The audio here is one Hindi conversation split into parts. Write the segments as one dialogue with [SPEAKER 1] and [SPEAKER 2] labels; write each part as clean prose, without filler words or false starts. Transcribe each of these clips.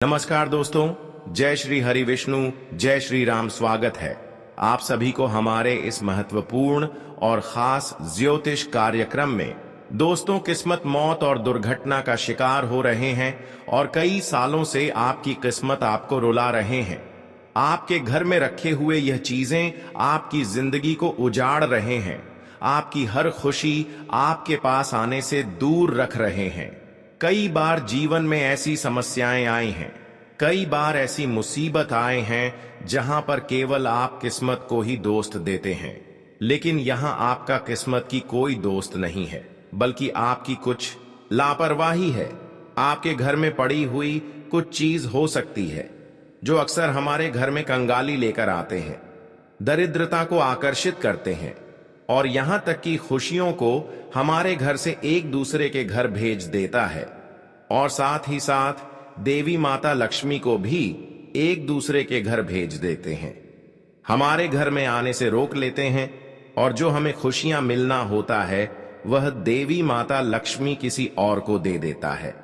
[SPEAKER 1] नमस्कार दोस्तों, जय श्री हरि विष्णु, जय श्री राम। स्वागत है आप सभी को हमारे इस महत्वपूर्ण और खास ज्योतिष कार्यक्रम में। दोस्तों, किस्मत, मौत और दुर्घटना का शिकार हो रहे हैं और कई सालों से आपकी किस्मत आपको रुला रहे हैं। आपके घर में रखे हुए यह चीजें आपकी जिंदगी को उजाड़ रहे हैं, आपकी हर खुशी आपके पास आने से दूर रख रहे हैं। कई बार जीवन में ऐसी समस्याएं आई हैं, कई बार ऐसी मुसीबत आए हैं जहां पर केवल आप किस्मत को ही दोस्त देते हैं। लेकिन यहां आपका किस्मत की कोई दोस्त नहीं है, बल्कि आपकी कुछ लापरवाही है। आपके घर में पड़ी हुई कुछ चीज हो सकती है जो अक्सर हमारे घर में कंगाली लेकर आते हैं, दरिद्रता को आकर्षित करते हैं और यहां तक कि खुशियों को हमारे घर से एक दूसरे के घर भेज देता है, और साथ ही साथ देवी माता लक्ष्मी को भी एक दूसरे के घर भेज देते हैं। हमारे घर में आने से रोक लेते हैं और जो हमें खुशियां मिलना होता है वह देवी माता लक्ष्मी किसी और को दे देता है।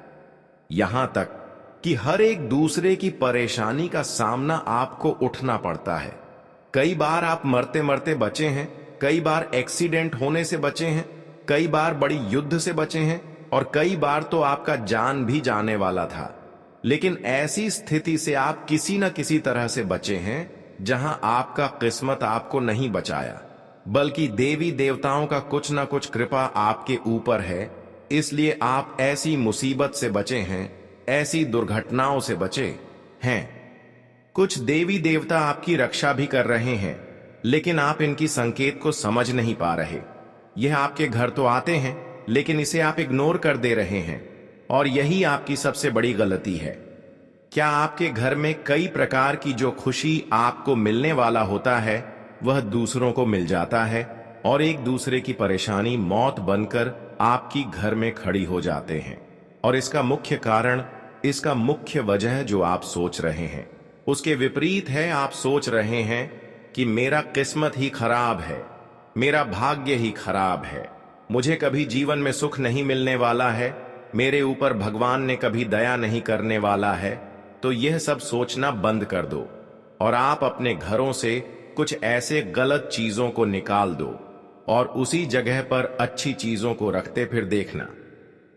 [SPEAKER 1] यहां तक कि हर एक दूसरे की परेशानी का सामना आपको उठना पड़ता है। कई बार आप मरते मरते बचे हैं, कई बार एक्सीडेंट होने से बचे हैं, कई बार बड़ी युद्ध से बचे हैं और कई बार तो आपका जान भी जाने वाला था। लेकिन ऐसी स्थिति से आप किसी न किसी तरह से बचे हैं जहां आपका किस्मत आपको नहीं बचाया, बल्कि देवी देवताओं का कुछ न कुछ कृपा आपके ऊपर है। इसलिए आप ऐसी मुसीबत से बचे हैं, ऐसी दुर्घटनाओं से बचे हैं। कुछ देवी देवता आपकी रक्षा भी कर रहे हैं, लेकिन आप इनकी संकेत को समझ नहीं पा रहे। यह आपके घर तो आते हैं, लेकिन इसे आप इग्नोर कर दे रहे हैं और यही आपकी सबसे बड़ी गलती है। क्या आपके घर में कई प्रकार की जो खुशी आपको मिलने वाला होता है वह दूसरों को मिल जाता है और एक दूसरे की परेशानी मौत बनकर आपकी घर में खड़ी हो जाते हैं। और इसका मुख्य कारण, इसका मुख्य वजह जो आप सोच रहे हैं उसके विपरीत है। आप सोच रहे हैं कि मेरा किस्मत ही खराब है, मेरा भाग्य ही खराब है, मुझे कभी जीवन में सुख नहीं मिलने वाला है, मेरे ऊपर भगवान ने कभी दया नहीं करने वाला है। तो यह सब सोचना बंद कर दो और आप अपने घरों से कुछ ऐसे गलत चीजों को निकाल दो और उसी जगह पर अच्छी चीजों को रखते फिर देखना,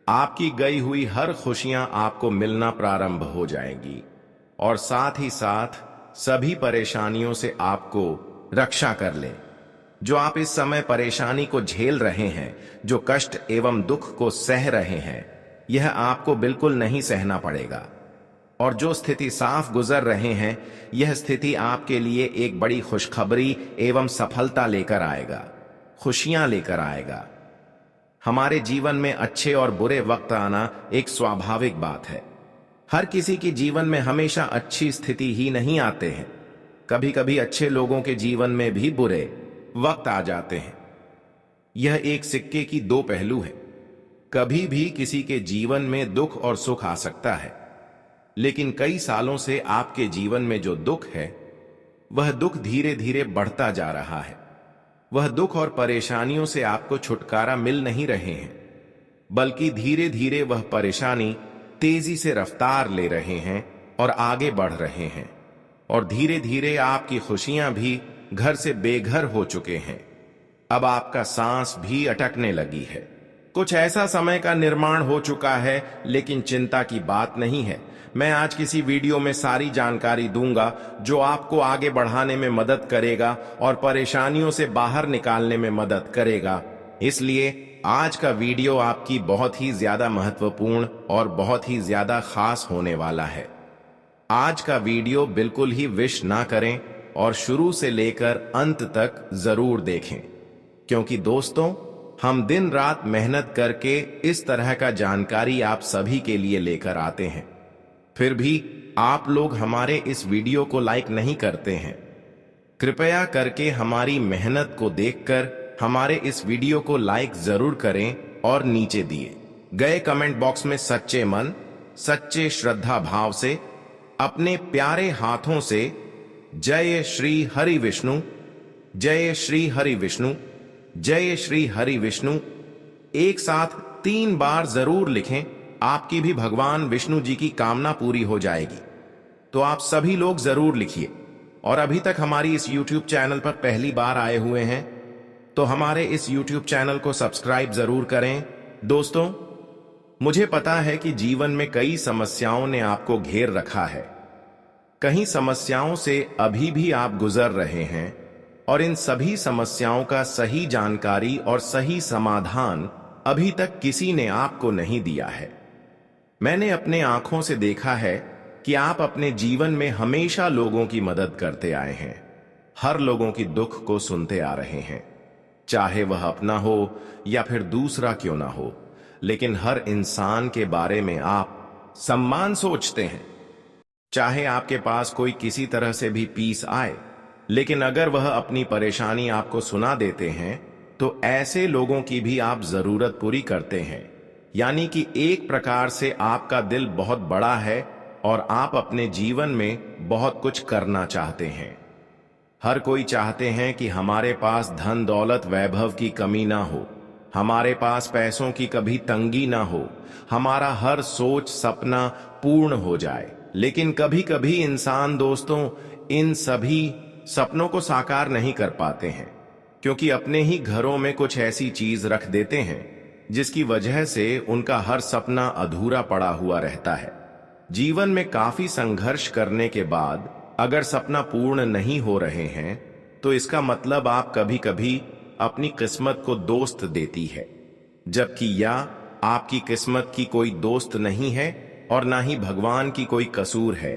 [SPEAKER 1] आपकी गई हुई हर खुशियां आपको मिलना प्रारंभ हो जाएंगी और साथ ही साथ सभी परेशानियों से आपको रक्षा कर ले। जो आप इस समय परेशानी को झेल रहे हैं, जो कष्ट एवं दुख को सह रहे हैं, यह आपको बिल्कुल नहीं सहना पड़ेगा। और जो स्थिति साफ गुजर रहे हैं, यह स्थिति आपके लिए एक बड़ी खुशखबरी एवं सफलता लेकर आएगा, खुशियां लेकर आएगा। हमारे जीवन में अच्छे और बुरे वक्त आना एक स्वाभाविक बात है। हर किसी के जीवन में हमेशा अच्छी स्थिति ही नहीं आते हैं, कभी कभी अच्छे लोगों के जीवन में भी बुरे वक्त आ जाते हैं। यह एक सिक्के की दो पहलू है। कभी भी किसी के जीवन में दुख और सुख आ सकता है, लेकिन कई सालों से आपके जीवन में जो दुख है वह दुख धीरे धीरे बढ़ता जा रहा है। वह दुख और परेशानियों से आपको छुटकारा मिल नहीं रहे हैं, बल्कि धीरे धीरे वह परेशानी तेजी से रफ्तार ले रहे हैं और आगे बढ़ रहे हैं। और धीरे धीरे आपकी खुशियां भी घर से बेघर हो चुके हैं। अब आपका सांस भी अटकने लगी है। कुछ ऐसा समय का निर्माण हो चुका है, लेकिन चिंता की बात नहीं है। मैं आज किसी वीडियो में सारी जानकारी दूंगा जो आपको आगे बढ़ाने में मदद करेगा और परेशानियों से बाहर निकालने में मदद करेगा। इसलिए आज का वीडियो आपकी बहुत ही ज्यादा महत्वपूर्ण और बहुत ही ज्यादा खास होने वाला है। आज का वीडियो बिल्कुल ही विश ना करें और शुरू से लेकर अंत तक जरूर देखें, क्योंकि दोस्तों, हम दिन रात मेहनत करके इस तरह का जानकारी आप सभी के लिए लेकर आते हैं, फिर भी आप लोग हमारे इस वीडियो को लाइक नहीं करते हैं। कृपया करके हमारी मेहनत को देखकर हमारे इस वीडियो को लाइक जरूर करें और नीचे दिए गए कमेंट बॉक्स में सच्चे मन, सच्चे श्रद्धा भाव से अपने प्यारे हाथों से जय श्री हरि विष्णु, जय श्री हरि विष्णु, जय श्री हरि विष्णु एक साथ 3 बार जरूर लिखें। आपकी भी भगवान विष्णु जी की कामना पूरी हो जाएगी। तो आप सभी लोग जरूर लिखिए। और अभी तक हमारी इस YouTube चैनल पर पहली बार आए हुए हैं तो हमारे इस YouTube चैनल को सब्सक्राइब जरूर करें। दोस्तों, मुझे पता है कि जीवन में कई समस्याओं ने आपको घेर रखा है। कहीं समस्याओं से अभी भी आप गुजर रहे हैं और इन सभी समस्याओं का सही जानकारी और सही समाधान अभी तक किसी ने आपको नहीं दिया है। मैंने अपने आंखों से देखा है कि आप अपने जीवन में हमेशा लोगों की मदद करते आए हैं, हर लोगों की दुख को सुनते आ रहे हैं, चाहे वह अपना हो या फिर दूसरा क्यों ना हो, लेकिन हर इंसान के बारे में आप सम्मान सोचते हैं। चाहे आपके पास कोई किसी तरह से भी पीस आए, लेकिन अगर वह अपनी परेशानी आपको सुना देते हैं तो ऐसे लोगों की भी आप जरूरत पूरी करते हैं। यानी कि एक प्रकार से आपका दिल बहुत बड़ा है और आप अपने जीवन में बहुत कुछ करना चाहते हैं। हर कोई चाहते हैं कि हमारे पास धन दौलत वैभव की कमी ना हो, हमारे पास पैसों की कभी तंगी ना हो, हमारा हर सोच सपना पूर्ण हो जाए। लेकिन कभी कभी इंसान दोस्तों इन सभी सपनों को साकार नहीं कर पाते हैं, क्योंकि अपने ही घरों में कुछ ऐसी चीज रख देते हैं जिसकी वजह से उनका हर सपना अधूरा पड़ा हुआ रहता है। जीवन में काफी संघर्ष करने के बाद अगर सपना पूर्ण नहीं हो रहे हैं तो इसका मतलब आप कभी कभी अपनी किस्मत को दोस्त देती है, जबकि यह आपकी किस्मत की कोई दोस्त नहीं है और ना ही भगवान की कोई कसूर है,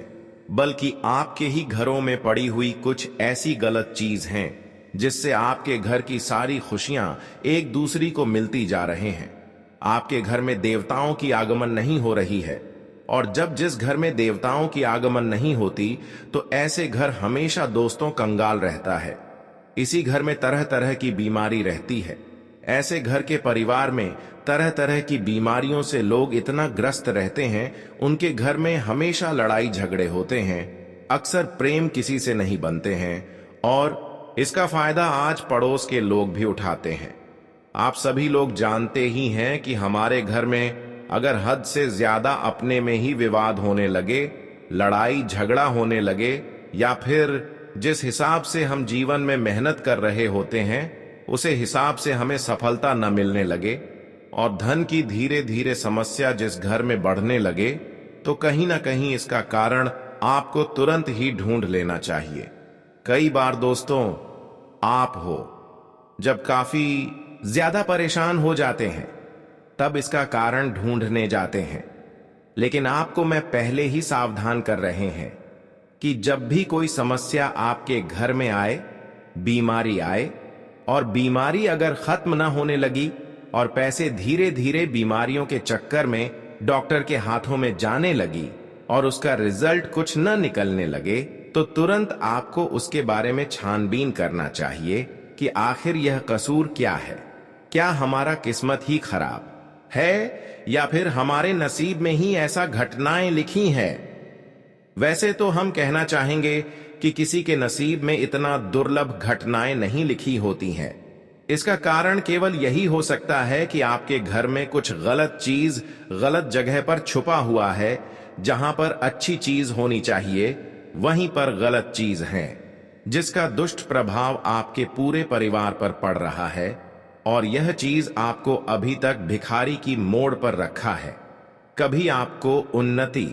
[SPEAKER 1] बल्कि आपके ही घरों में पड़ी हुई कुछ ऐसी गलत चीज हैं जिससे आपके घर की सारी खुशियां एक दूसरी को मिलती जा रहे हैं। आपके घर में देवताओं की आगमन नहीं हो रही है, और जब जिस घर में देवताओं की आगमन नहीं होती तो ऐसे घर हमेशा दोस्तों कंगाल रहता है। इसी घर में तरह तरह की बीमारी रहती है। ऐसे घर के परिवार में तरह तरह की बीमारियों से लोग इतना ग्रस्त रहते हैं, उनके घर में हमेशा लड़ाई झगड़े होते हैं, अक्सर प्रेम किसी से नहीं बनते हैं, और इसका फायदा आज पड़ोस के लोग भी उठाते हैं। आप सभी लोग जानते ही हैं कि हमारे घर में अगर हद से ज्यादा अपने में ही विवाद होने लगे, लड़ाई झगड़ा होने लगे, या फिर जिस हिसाब से हम जीवन में मेहनत कर रहे होते हैं उसे हिसाब से हमें सफलता न मिलने लगे, और धन की धीरे धीरे समस्या जिस घर में बढ़ने लगे, तो कहीं ना कहीं इसका कारण आपको तुरंत ही ढूंढ लेना चाहिए। कई बार दोस्तों आप हो जब काफी ज्यादा परेशान हो जाते हैं तब इसका कारण ढूंढने जाते हैं, लेकिन आपको मैं पहले ही सावधान कर रहे हैं कि जब भी कोई समस्या आपके घर में आए, बीमारी आए, और बीमारी अगर खत्म ना होने लगी और पैसे धीरे धीरे बीमारियों के चक्कर में डॉक्टर के हाथों में जाने लगी और उसका रिजल्ट कुछ न निकलने लगे, तो तुरंत आपको उसके बारे में छानबीन करना चाहिए कि आखिर यह कसूर क्या है। क्या हमारा किस्मत ही खराब है या फिर हमारे नसीब में ही ऐसा घटनाएं लिखी हैं? वैसे तो हम कहना चाहेंगे कि किसी के नसीब में इतना दुर्लभ घटनाएं नहीं लिखी होती हैं। इसका कारण केवल यही हो सकता है कि आपके घर में कुछ गलत चीज गलत जगह पर छुपा हुआ है। जहां पर अच्छी चीज होनी चाहिए वहीं पर गलत चीज है, जिसका दुष्ट प्रभाव आपके पूरे परिवार पर पड़ रहा है, और यह चीज आपको अभी तक भिखारी की मोड़ पर रखा है। कभी आपको उन्नति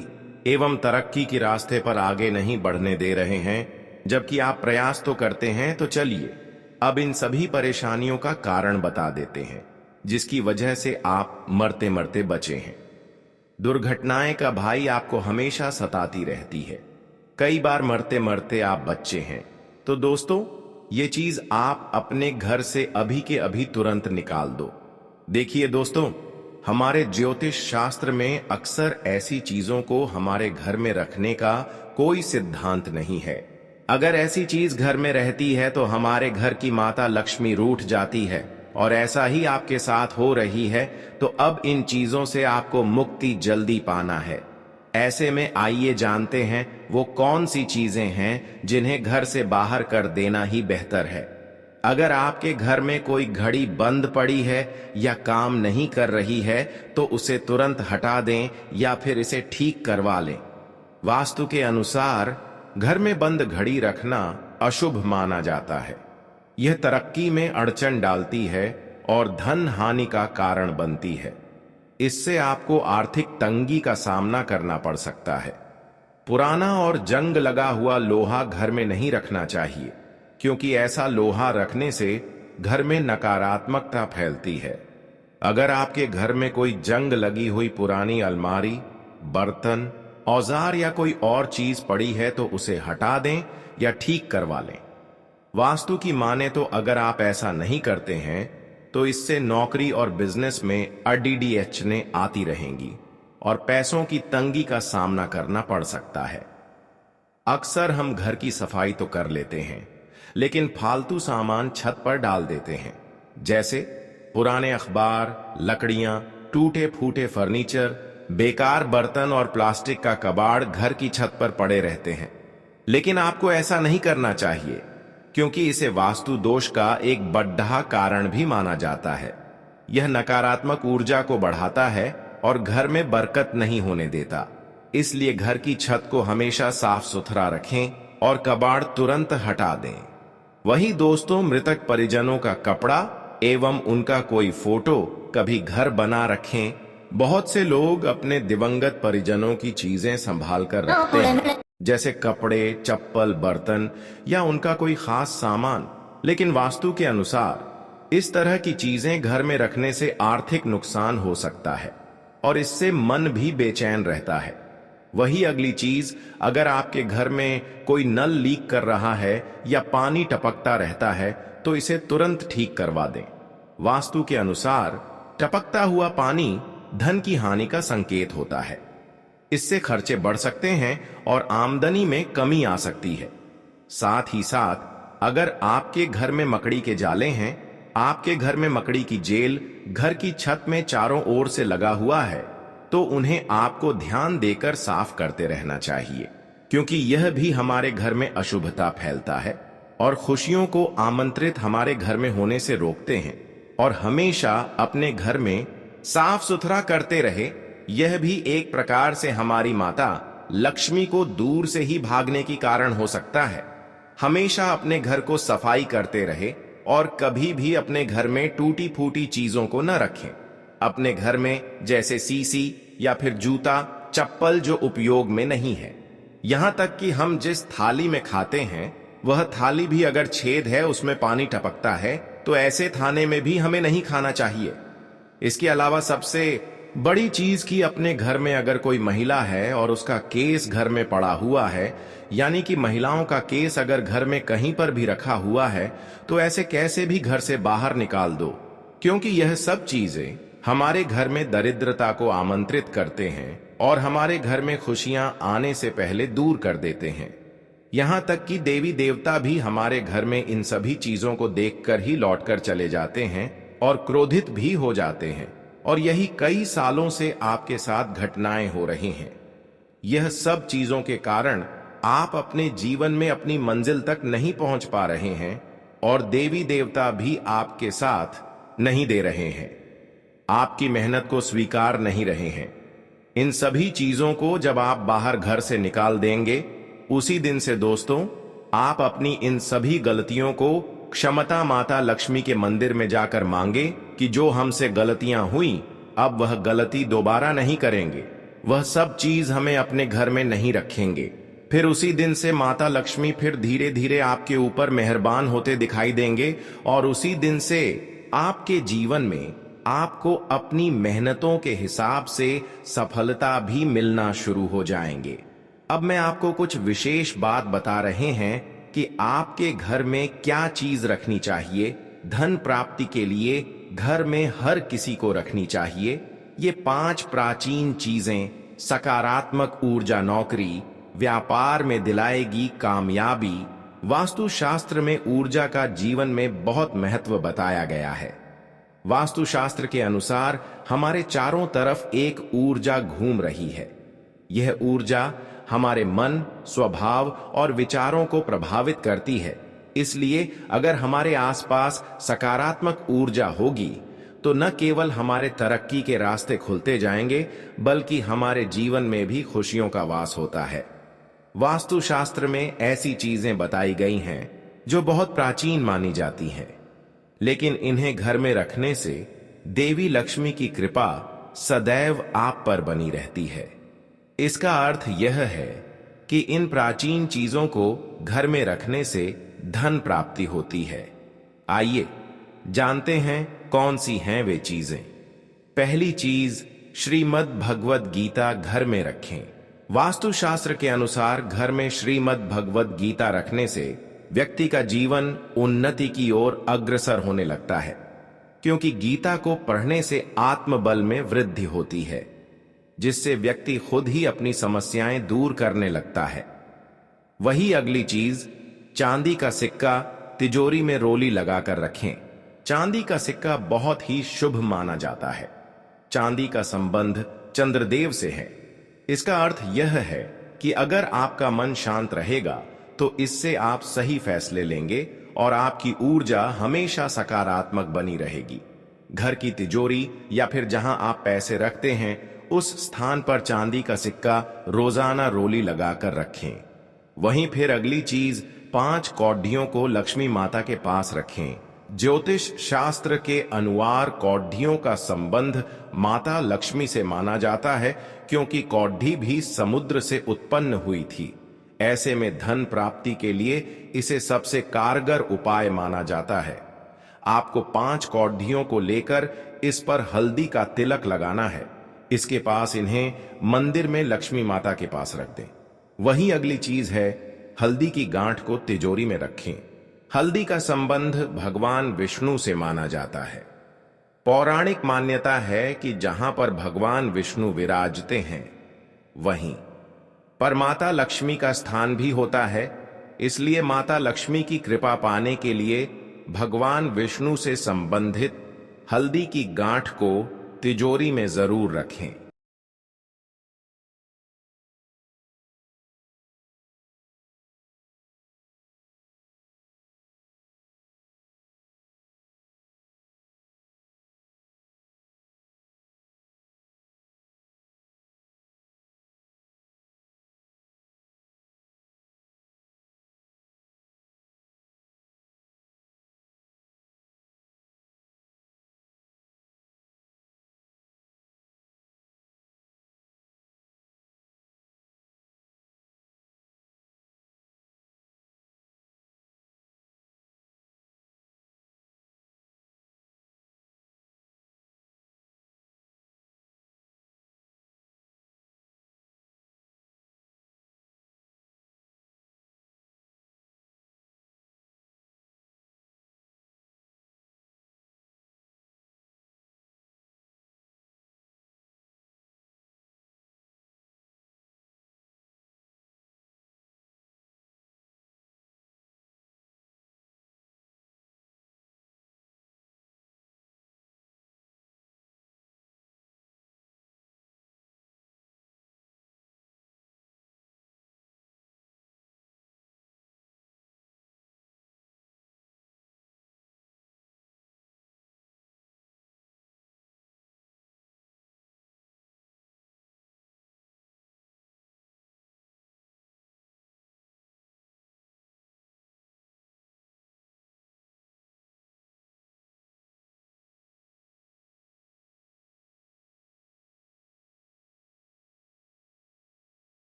[SPEAKER 1] एवं तरक्की के रास्ते पर आगे नहीं बढ़ने दे रहे हैं, जबकि आप प्रयास तो करते हैं। तो चलिए अब इन सभी परेशानियों का कारण बता देते हैं जिसकी वजह से आप मरते मरते बचे हैं। दुर्घटनाएं का भाई आपको हमेशा सताती रहती है। कई बार मरते मरते आप बच्चे हैं। तो दोस्तों ये चीज आप अपने घर से अभी के अभी तुरंत निकाल दो। देखिए दोस्तों, हमारे ज्योतिष शास्त्र में अक्सर ऐसी चीजों को हमारे घर में रखने का कोई सिद्धांत नहीं है। अगर ऐसी चीज घर में रहती है तो हमारे घर की माता लक्ष्मी रूठ जाती है, और ऐसा ही आपके साथ हो रही है। तो अब इन चीजों से आपको मुक्ति जल्दी पाना है। ऐसे में आइए जानते हैं वो कौन सी चीजें हैं जिन्हें घर से बाहर कर देना ही बेहतर है। अगर आपके घर में कोई घड़ी बंद पड़ी है या काम नहीं कर रही है तो उसे तुरंत हटा दें या फिर इसे ठीक करवा लें। वास्तु के अनुसार घर में बंद घड़ी रखना अशुभ माना जाता है। यह तरक्की में अड़चन डालती है और धन हानि का कारण बनती है। इससे आपको आर्थिक तंगी का सामना करना पड़ सकता है। पुराना और जंग लगा हुआ लोहा घर में नहीं रखना चाहिए, क्योंकि ऐसा लोहा रखने से घर में नकारात्मकता फैलती है। अगर आपके घर में कोई जंग लगी हुई पुरानी अलमारी, बर्तन, औजार या कोई और चीज पड़ी है तो उसे हटा दें या ठीक करवा लें। वास्तु की माने तो अगर आप ऐसा नहीं करते हैं तो इससे नौकरी और बिजनेस में अड़चनें आती रहेंगी और पैसों की तंगी का सामना करना पड़ सकता है। अक्सर हम घर की सफाई तो कर लेते हैं, लेकिन फालतू सामान छत पर डाल देते हैं, जैसे पुराने अखबार, लकड़ियां, टूटे फूटे फर्नीचर, बेकार बर्तन और प्लास्टिक का कबाड़ घर की छत पर पड़े रहते हैं। लेकिन आपको ऐसा नहीं करना चाहिए, क्योंकि इसे वास्तु दोष का एक बड़ा कारण भी माना जाता है। यह नकारात्मक ऊर्जा को बढ़ाता है और घर में बरकत नहीं होने देता। इसलिए घर की छत को हमेशा साफ सुथरा रखें और कबाड़ तुरंत हटा दें। वही दोस्तों, मृतक परिजनों का कपड़ा एवं उनका कोई फोटो कभी घर बना रखें। बहुत से लोग अपने दिवंगत परिजनों की चीजें संभाल कर रखते हैं, जैसे कपड़े, चप्पल, बर्तन या उनका कोई खास सामान। लेकिन वास्तु के अनुसार इस तरह की चीजें घर में रखने से आर्थिक नुकसान हो सकता है और इससे मन भी बेचैन रहता है। वही अगली चीज, अगर आपके घर में कोई नल लीक कर रहा है या पानी टपकता रहता है तो इसे तुरंत ठीक करवा दें। वास्तु के अनुसार टपकता हुआ पानी धन की हानि का संकेत होता है। इससे खर्चे बढ़ सकते हैं और आमदनी में कमी आ सकती है। साथ ही साथ अगर आपके घर में मकड़ी के जाले हैं, आपके घर में मकड़ी की जेल घर की छत में चारों ओर से लगा हुआ है, तो उन्हें आपको ध्यान देकर साफ करते रहना चाहिए, क्योंकि यह भी हमारे घर में अशुभता फैलता है और खुशियों को आमंत्रित हमारे घर में होने से रोकते हैं। और हमेशा अपने घर में साफ सुथरा करते रहे। यह भी एक प्रकार से हमारी माता लक्ष्मी को दूर से ही भागने की कारण हो सकता है। हमेशा अपने घर को सफाई करते रहे और कभी भी अपने घर में टूटी फूटी चीजों को न रखें। अपने घर में जैसे सीसी या फिर जूता, चप्पल जो उपयोग में नहीं है। यहां तक कि हम जिस थाली में खाते हैं वह थाली भी अगर छेद है, उसमें पानी टपकता है, तो ऐसे थाने में भी हमें नहीं खाना चाहिए। इसके अलावा सबसे बड़ी चीज कि अपने घर में अगर कोई महिला है और उसका केस घर में पड़ा हुआ है, यानी कि महिलाओं का केस अगर घर में कहीं पर भी रखा हुआ है, तो ऐसे कैसे भी घर से बाहर निकाल दो, क्योंकि यह सब चीजें हमारे घर में दरिद्रता को आमंत्रित करते हैं और हमारे घर में खुशियां आने से पहले दूर कर देते हैं। यहां तक कि देवी देवता भी हमारे घर में इन सभी चीजों को देखकर ही लौटकर चले जाते हैं और क्रोधित भी हो जाते हैं। और यही कई सालों से आपके साथ घटनाएं हो रही हैं। यह सब चीजों के कारण आप अपने जीवन में अपनी मंजिल तक नहीं पहुंच पा रहे हैं और देवी देवता भी आपके साथ नहीं दे रहे हैं, आपकी मेहनत को स्वीकार नहीं रहे हैं। इन सभी चीजों को जब आप बाहर घर से निकाल देंगे, उसी दिन से दोस्तों आप अपनी इन सभी गलतियों को क्षमता माता लक्ष्मी के मंदिर में जाकर मांगे कि जो हमसे गलतियां हुई अब वह गलती दोबारा नहीं करेंगे, वह सब चीज हमें अपने घर में नहीं रखेंगे। फिर उसी दिन से माता लक्ष्मी फिर धीरे धीरे आपके ऊपर मेहरबान होते दिखाई देंगे और उसी दिन से आपके जीवन में आपको अपनी मेहनतों के हिसाब से सफलता भी मिलना शुरू हो जाएंगे। अब मैं आपको कुछ विशेष बात बता रहे हैं कि आपके घर में क्या चीज रखनी चाहिए। धन प्राप्ति के लिए घर में हर किसी को रखनी चाहिए। ये 5 प्राचीन चीजें सकारात्मक ऊर्जा, नौकरी, व्यापार में दिलाएगी कामयाबी। वास्तुशास्त्र में ऊर्जा का जीवन में बहुत महत्व बताया गया है। वास्तुशास्त्र के अनुसार हमारे चारों तरफ एक ऊर्जा घूम रही है। यह ऊर्जा हमारे मन, स्वभाव और विचारों को प्रभावित करती है। इसलिए अगर हमारे आसपास सकारात्मक ऊर्जा होगी तो न केवल हमारे तरक्की के रास्ते खुलते जाएंगे, बल्कि हमारे जीवन में भी खुशियों का वास होता है। वास्तुशास्त्र में ऐसी चीजें बताई गई हैं जो बहुत प्राचीन मानी जाती हैं, लेकिन इन्हें घर में रखने से देवी लक्ष्मी की कृपा सदैव आप पर बनी रहती है। इसका अर्थ यह है कि इन प्राचीन चीजों को घर में रखने से धन प्राप्ति होती है। आइए जानते हैं कौन सी हैं वे चीजें। पहली चीज, श्रीमद् भगवद गीता घर में रखें। वास्तुशास्त्र के अनुसार घर में श्रीमद् भगवद गीता रखने से व्यक्ति का जीवन उन्नति की ओर अग्रसर होने लगता है, क्योंकि गीता को पढ़ने से आत्मबल में वृद्धि होती है, जिससे व्यक्ति खुद ही अपनी समस्याएं दूर करने लगता है। वही अगली चीज, चांदी का सिक्का तिजोरी में रोली लगाकर रखें। चांदी का सिक्का बहुत ही शुभ माना जाता है। चांदी का संबंध चंद्रदेव से है। इसका अर्थ यह है कि अगर आपका मन शांत रहेगा तो इससे आप सही फैसले लेंगे और आपकी ऊर्जा हमेशा सकारात्मक बनी रहेगी। घर की तिजोरी या फिर जहां आप पैसे रखते हैं, उस स्थान पर चांदी का सिक्का रोजाना रोली लगाकर रखें। वहीं फिर अगली चीज, 5 कौडियों को लक्ष्मी माता के पास रखें। ज्योतिष शास्त्र के अनुसार कौडियों का संबंध माता लक्ष्मी से माना जाता है, क्योंकि कौडी भी समुद्र से उत्पन्न हुई थी। ऐसे में धन प्राप्ति के लिए इसे सबसे कारगर उपाय माना जाता है। आपको 5 कौडियों को लेकर इस पर हल्दी का तिलक लगाना है। इसके पास इन्हें मंदिर में लक्ष्मी माता के पास रख दें। वही अगली चीज है, हल्दी की गांठ को तिजोरी में रखें। हल्दी का संबंध भगवान विष्णु से माना जाता है। पौराणिक मान्यता है कि जहां पर भगवान विष्णु विराजते हैं, वहीं पर माता लक्ष्मी का स्थान भी होता है। इसलिए माता लक्ष्मी की कृपा पाने के लिए भगवान विष्णु से संबंधित हल्दी की गांठ को तिजोरी में जरूर रखें।